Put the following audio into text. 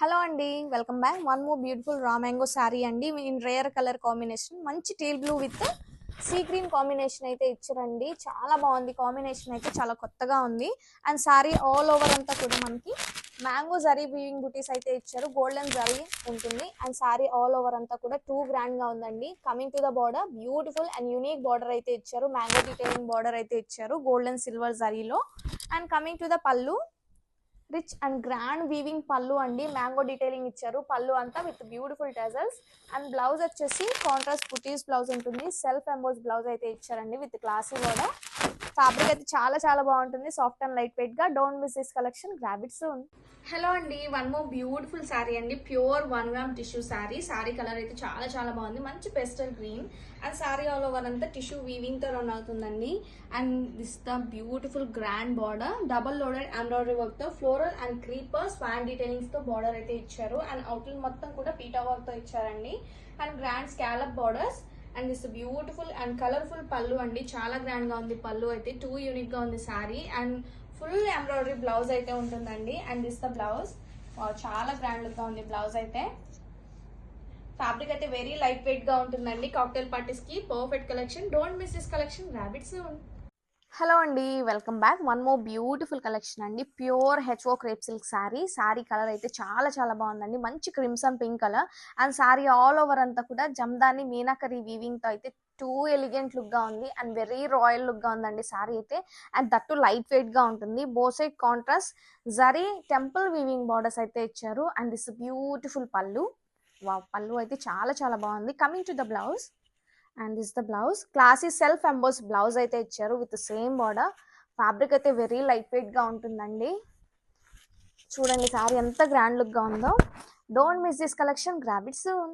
Hello అండి, welcome back. One more beautiful raw mango sari అండి in rare colour combination. మంచి teal blue with sea green combination అయితే ఇచ్చారండి. చాలా బాగుంది కాంబినేషన్, అయితే చాలా కొత్తగా ఉంది. అండ్ శారీ ఆల్ ఓవర్ అంతా కూడా మనకి మ్యాంగో జరీ వీవింగ్ బుటీస్ అయితే ఇచ్చారు. గోల్డెన్ జరీ ఉంటుంది. అండ్ శారీ ఆల్ ఓవర్ అంతా కూడా టూ గ్రాండ్ గా ఉందండి. Coming to the border, beautiful and unique border అయితే ఇచ్చారు. మ్యాంగో డీటెయిలింగ్ బార్డర్ అయితే ఇచ్చారు గోల్డెన్ సిల్వర్ జరీలో. And coming to the pallu, rich and grand weaving pallu అండి. మ్యాంగో డీటెయిలింగ్ ఇచ్చారు పళ్ళు అంతా with beautiful tassels. And blouse వచ్చేసి కాంట్రాస్ట్ బుటీస్ బ్లౌజ్ ఉంటుంది. సెల్ఫ్ ఎంబోస్ బ్లౌజ్ అయితే ఇచ్చారండి విత్ క్లాసీ కూడా. ఫ్యాబ్రిక్ అయితే చాలా చాలా బాగుంటుంది, సాఫ్ట్ అండ్ లైట్ వెయిట్ గా. Don't miss this collection, grab it soon. Hello అండి, వన్ మోర్ బ్యూటిఫుల్ శారీ అండి. Pure 1 gram tissue sari. Sari colour అయితే చాలా చాలా బాగుంది, మంచి pastel green. And sari all over అంతా టిష్యూ వీవింగ్ తో రన్ అవుతుందండి. And this the beautiful grand border, double loaded embroidery work తో floral and creeper swan detailings తో బార్డర్ అయితే ఇచ్చారు. అండ్ అవుట్లైన్ మొత్తం కూడా పీటా వర్క్ తో ఇచ్చారండి. And grand scallop borders. And this beautiful and colourful పళ్ళు అండి. చాలా గ్రాండ్ గా ఉంది పళ్ళు అయితే, టూ యూనిక్ గా ఉంది sari. And full embroidery blouse అయితే ఉంటుందండి. అండ్ దిస్ ద బ్లౌజ్, చాలా గ్రాండ్ లుక్ గా ఉంది బ్లౌజ్ అయితే. ఫ్యాబ్రిక్ అయితే వెరీ లైట్ వెయిట్ గా ఉంటుందండి. కాక్టైల్ పార్టీస్ కి perfect collection. Don't miss this collection, grab it soon. Hello అండి, welcome back. One more beautiful collection అండి. Pure HO crepe silk sari. Sari colour అయితే చాలా చాలా బాగుందండి, మంచి crimson pink colour. And sari all over అంతా కూడా జమ్దాని మీనాకరీ వీవింగ్ తో అయితే టూ ఎలిగెంట్ లుక్ గా ఉంది. అండ్ వెరీ రాయల్ లుక్ గా ఉందండి శారీ అయితే. అండ్ దట్టు లైట్ వెయిట్ గా ఉంటుంది. Both side contrast zari temple weaving borders అయితే ఇచ్చారు. And this beautiful pallu. Wow, pallu అయితే చాలా చాలా బాగుంది. Coming to the blouse, and this the blouse, classy self emboss blouse అయితే ఇచ్చారు విత్ సేమ్ బార్డర్. ఫ్యాబ్రిక్ అయితే వెరీ లైట్ వెయిట్ గా ఉంటుందండి. చూడండి శారీ ఎంత గ్రాండ్ లుక్ గా ఉందో. Don't miss this collection, grab it soon.